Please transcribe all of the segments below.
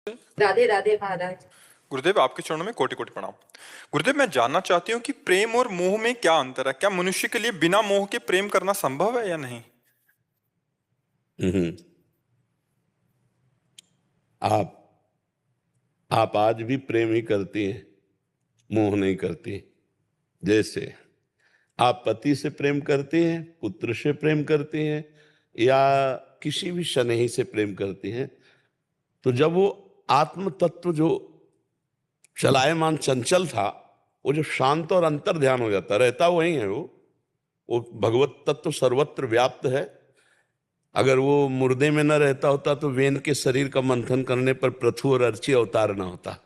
राधे राधे महाराज। गुरुदेव, आपके चरणों में कोटि कोटि प्रणाम। गुरुदेव, मैं जानना चाहती हूँ कि प्रेम और मोह में क्या अंतर है। क्या मनुष्य के लिए बिना मोह के प्रेम करना संभव है या नहीं? हम्म। आप आप आज भी प्रेम ही करती हैं, मोह नहीं करती। जैसे आप पति से प्रेम करती हैं, पुत्र से प्रेम करती हैं, या किसी भी शनैही से प्रेम करती हैं, तो जब वो आत्म तत्व जो चलायमान चंचल था, वो जो शांत और अंतर ध्यान हो जाता, रहता वही है वो भगवत तत्व सर्वत्र व्याप्त है। अगर वो मुर्दे में न रहता होता तो वेन के शरीर का मंथन करने पर पृथु और अर्ची अवतार न होता।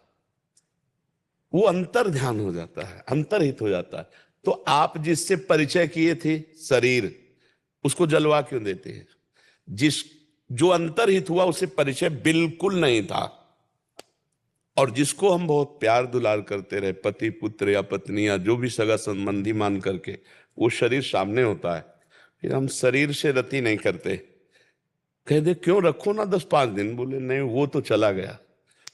वो अंतर ध्यान हो जाता है, अंतरहित हो जाता है। तो आप जिससे परिचय किए थे शरीर, उसको जलवा क्यों देते हैं? जो अंतरहित हुआ उसे परिचय बिल्कुल नहीं था। और जिसको हम बहुत प्यार दुलार करते रहे, पति पुत्र या पत्नी या जो भी सगा संबंधी मान करके, वो शरीर सामने होता है, फिर हम शरीर से रति नहीं करते। कह दे क्यों रखो ना 10-5 दिन, बोले नहीं वो तो चला गया।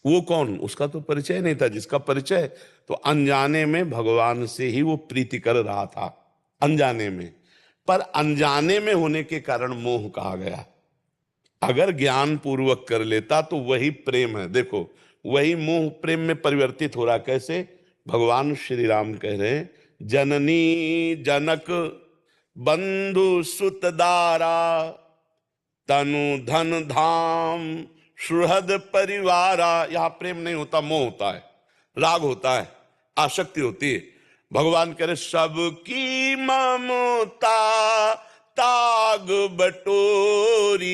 वो कौन? उसका तो परिचय नहीं था। जिसका परिचय तो अनजाने में भगवान से ही वो प्रीति कर रहा था, अनजाने में। पर अनजाने में होने के कारण मोह कहा गया। अगर ज्ञान पूर्वक कर लेता तो वही प्रेम है। देखो, वही मोह प्रेम में परिवर्तित हो रहा। कैसे? भगवान श्री राम कह रहे हैं, जननी जनक बंधु सुत दारा तनु धन धाम सुहृद परिवारा। यहां प्रेम नहीं होता, मोह होता है, राग होता है, आसक्ति होती है। भगवान कह रहे सबकी ममता ताग बटोरी,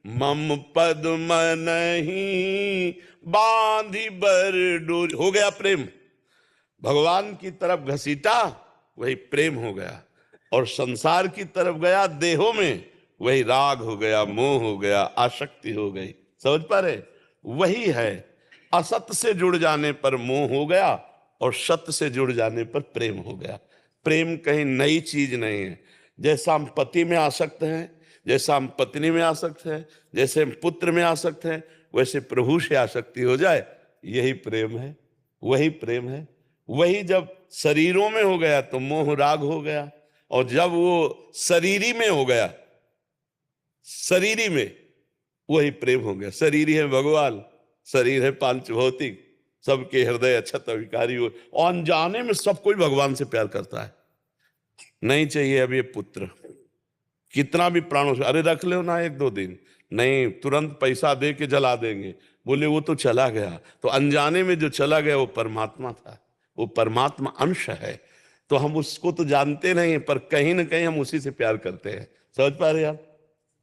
मम पद नहीं बांधी बर डोरी। हो गया प्रेम, भगवान की तरफ घसीटा, वही प्रेम हो गया। और संसार की तरफ गया देहों में, वही राग हो गया, मोह हो गया, आसक्ति हो गई। समझ पा रहे? वही है। असत से जुड़ जाने पर मोह हो गया और सत्य से जुड़ जाने पर प्रेम हो गया। प्रेम कहीं नई चीज नहीं है। जैसा हम पति में आसक्त हैं, जैसा हम पत्नी में आसक्त हैं, जैसे हम पुत्र में आसक्त हैं, वैसे प्रभु से आसक्ति हो जाए, यही प्रेम है, वही प्रेम है। वही जब शरीरों में हो गया तो मोह राग हो गया, और जब वो शरीरी में हो गया, शरीरी में, वही प्रेम हो गया। शरीरी है भगवान, शरीर है पांच भौतिक, सबके हृदय अक्षत अविकारी हो। और अनजाने में सब कोई भगवान से प्यार करता है। नहीं चाहिए अब ये पुत्र, कितना भी प्राणों से, अरे रख लो ना 1-2 दिन, नहीं तुरंत पैसा दे के जला देंगे। बोले वो तो चला गया। तो अनजाने में जो चला गया वो परमात्मा था, वो परमात्मा अंश है। तो हम उसको तो जानते नहीं, पर कहीं ना कहीं हम उसी से प्यार करते हैं। समझ पा रहे आप?